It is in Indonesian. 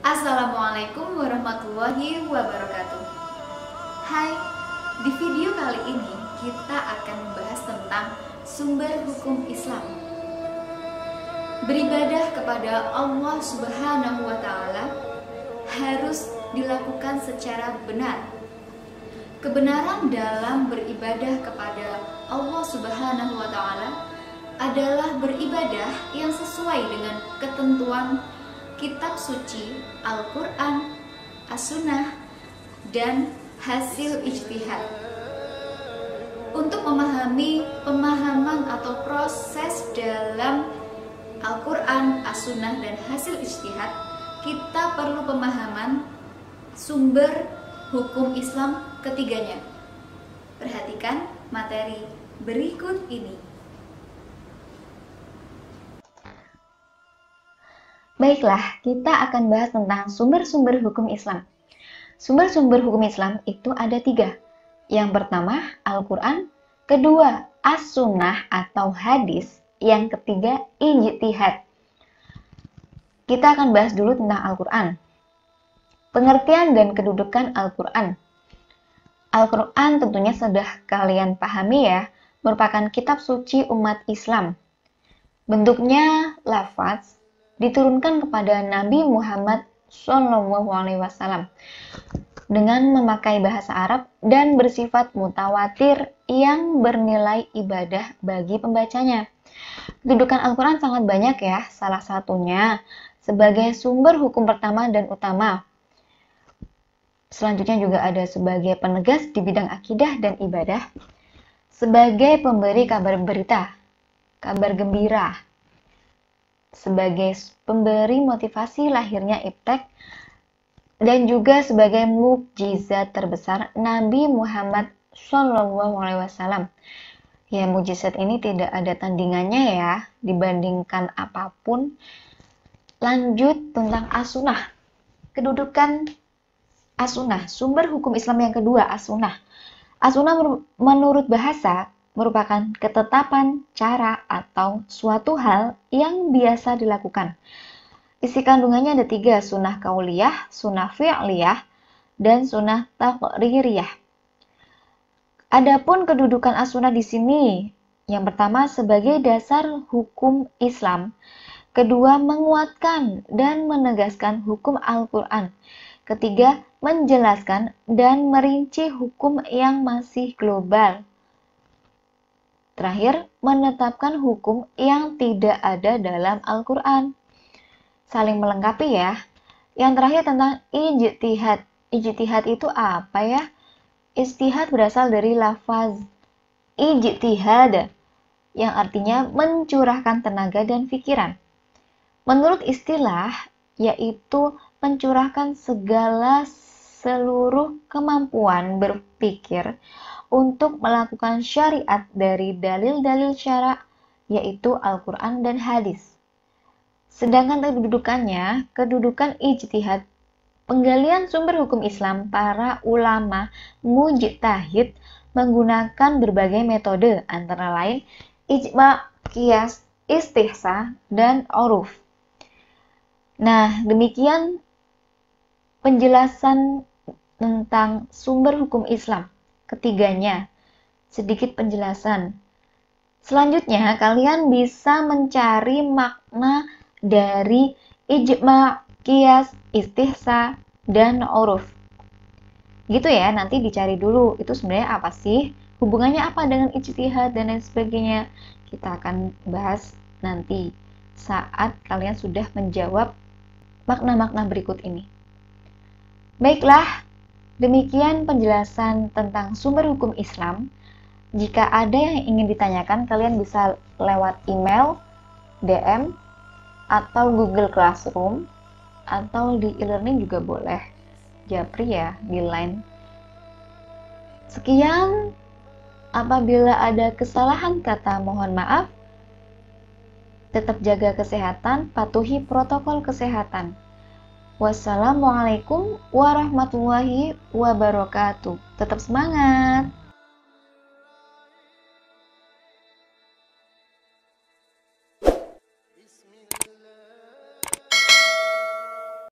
Assalamualaikum warahmatullahi wabarakatuh. Hai, di video kali ini kita akan membahas tentang sumber hukum Islam. Beribadah kepada Allah Subhanahu wa Ta'ala harus dilakukan secara benar. Kebenaran dalam beribadah kepada Allah Subhanahu wa Ta'ala adalah beribadah yang sesuai dengan ketentuan Kitab Suci, Al-Quran, As-Sunnah, dan hasil ijtihad. Untuk memahami pemahaman atau proses dalam Al-Quran, As-Sunnah, dan hasil ijtihad, kita perlu pemahaman sumber hukum Islam ketiganya. Perhatikan materi berikut ini. Baiklah, kita akan bahas tentang sumber-sumber hukum Islam. Sumber-sumber hukum Islam itu ada 3. Yang pertama, Al-Quran. Kedua, As-Sunnah atau hadis. Yang ketiga, ijtihad. Kita akan bahas dulu tentang Al-Quran. Pengertian dan kedudukan Al-Quran. Al-Quran tentunya sudah kalian pahami ya, merupakan kitab suci umat Islam. Bentuknya lafaz, diturunkan kepada Nabi Muhammad SAW dengan memakai bahasa Arab dan bersifat mutawatir yang bernilai ibadah bagi pembacanya. Kedudukan Al-Quran sangat banyak ya, salah satunya sebagai sumber hukum pertama dan utama. Selanjutnya juga ada sebagai penegas di bidang akidah dan ibadah, sebagai pemberi kabar berita, kabar gembira, sebagai pemberi motivasi lahirnya iptek, dan juga sebagai mukjizat terbesar Nabi Muhammad SAW. Ya, mukjizat ini tidak ada tandingannya ya, dibandingkan apapun. Lanjut tentang As-Sunnah. Kedudukan As-Sunnah, sumber hukum Islam yang kedua, As-Sunnah. As-Sunnah menurut bahasa merupakan ketetapan, cara, atau suatu hal yang biasa dilakukan. Isi kandungannya ada 3, sunnah kauliyah, sunnah fi'liyah, dan sunnah taqririyah. Adapun kedudukan as-sunnah di sini, yang pertama sebagai dasar hukum Islam, kedua menguatkan dan menegaskan hukum Al-Quran, ketiga menjelaskan dan merinci hukum yang masih global. Terakhir, menetapkan hukum yang tidak ada dalam Al-Quran. Saling melengkapi ya. Yang terakhir tentang ijtihad. Ijtihad itu apa ya? Ijtihad berasal dari lafaz ijtihad, yang artinya mencurahkan tenaga dan pikiran. Menurut istilah, yaitu mencurahkan seluruh kemampuan berpikir untuk melakukan syariat dari dalil-dalil syara, yaitu Al-Quran dan hadis. Sedangkan kedudukan ijtihad, penggalian sumber hukum Islam para ulama mujtahid menggunakan berbagai metode, antara lain ijma, qiyas, istihsa, dan uruf. Nah, demikian penjelasan tentang sumber hukum Islam ketiganya. Sedikit penjelasan. Selanjutnya, kalian bisa mencari makna dari ijma, qiyas, istihsa, dan uruf. Gitu ya, nanti dicari dulu itu sebenarnya apa sih? Hubungannya apa dengan ijtihad dan lain sebagainya? Kita akan bahas nanti saat kalian sudah menjawab makna-makna berikut ini. Baiklah, demikian penjelasan tentang sumber hukum Islam. Jika ada yang ingin ditanyakan, kalian bisa lewat email, DM, atau Google Classroom, atau di e-learning juga boleh. Japri ya, di line. Sekian, apabila ada kesalahan kata mohon maaf. Tetap jaga kesehatan, patuhi protokol kesehatan. Wassalamualaikum warahmatullahi wabarakatuh. Tetap semangat!